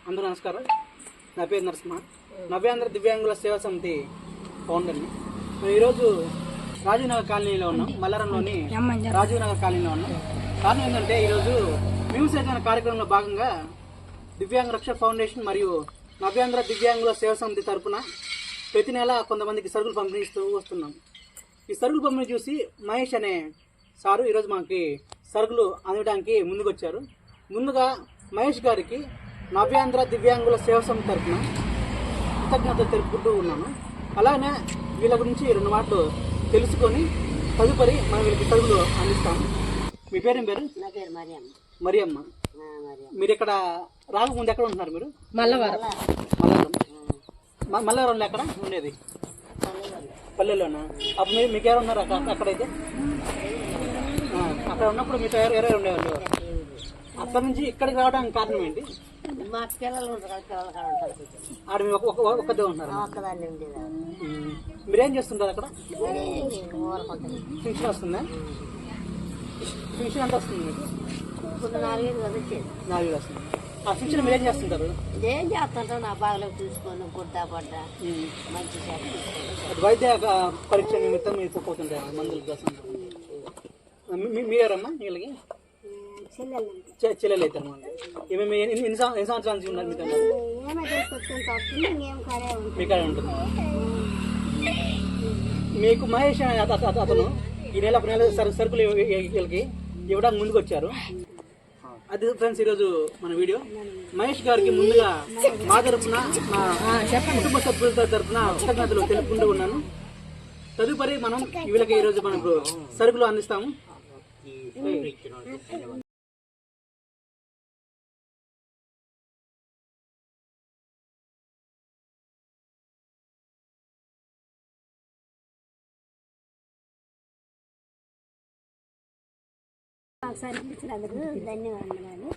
అందరూ నమస్కారం. నా పేరు నరసింహ. నవ్యాంధ్ర దివ్యాంగుల సేవా సమితి ఫౌండర్ని. మేము ఈరోజు రాజీవ్ నగర్ కాలనీలో ఉన్నాం. మల్లారంలోని రాజీవ్ నగర్ కాలనీలో ఉన్నాం. కారణం ఏంటంటే ఈరోజు మేము సేకరణ కార్యక్రమంలో భాగంగా దివ్యాంగ రక్ష ఫౌండేషన్ మరియు నవ్యాంధ్ర దివ్యాంగుల సేవా సమితి తరఫున ప్రతి నెల కొంతమందికి సరుకులు పంపిణీస్తూ వస్తున్నాం. ఈ సరుకులు పంపిణీ చూసి మహేష్ అనే సారు ఈరోజు మనకి సరుకులు అందడానికి ముందుకు వచ్చారు. ముందుగా మహేష్ గారికి నవ్యాంధ్ర దివ్యాంగుల సేవా సమితి తరఫున కృతజ్ఞతలు తెలుపుకుంటూ ఉన్నాను. అలానే వీళ్ళ గురించి 2 మాటలు తెలుసుకొని తదుపరి మనం వీళ్ళకి సరుకులు అందిస్తాము. మీ పేరేం పేరు? నా పేరు మరియమ్మ. మీరు ఇక్కడ రాకముందు ఎక్కడ ఉంటున్నారు? మీరు మల్లవరం. మల్లవరంలో ఎక్కడ ఉండేది? పల్లెలోనా? అప్పుడు మీకు ఎవరు ఉన్నారు అక్కడైతే? అక్కడ ఉన్నప్పుడు మీతో ఎవరెవరు ఉండేవాళ్ళు? అక్కడ నుంచి ఇక్కడికి రావడానికి కారణం ఏంటి? మా పిల్లలు ఆడ మీరు ఒక్కదే ఉంటున్నారు? ఒక్కదాన్ని ఉండేది. మీరేం చేస్తుంటారు అక్కడ? పింఛన్ వస్తుందా? పింఛన్ ఎంత వస్తుంది మీకు? 4,000 వస్తుంది. ఆ పింఛన్ మీరేం చేస్తుంటారు? ఏం చేస్తుంటా నా బాగా చూసుకొని గుడ్డా పడ్డా మంచి వైద్య పరీక్ష నిమిత్తం మీకు పోతుంటారు మందుల కోసం. మీరెవరమ్మా వీళ్ళకి? చెల్లెలు అవుతారు. ఏమేమి ఎన్ని సంవత్సరాల నుంచి ఉన్నారు మీతో? మీకాడే ఉంటుంది. మీకు మహేష్ అతను ఈ నెల సరుకులు వీళ్ళకి ఇవ్వడానికి ముందుకు వచ్చారు. అది ఫ్రెండ్స్ ఈరోజు మన వీడియో. మహేష్ గారికి ముందుగా మా తరఫున కుటుంబ సభ్యుల తరఫున కృతజ్ఞతలు తెలుపుకుంటూ ఉన్నాను. తదుపరి మనం వీళ్ళకి ఈరోజు మనకు సరుకులు అందిస్తాము. సరిపించినందుకు ధన్యవాదాలు.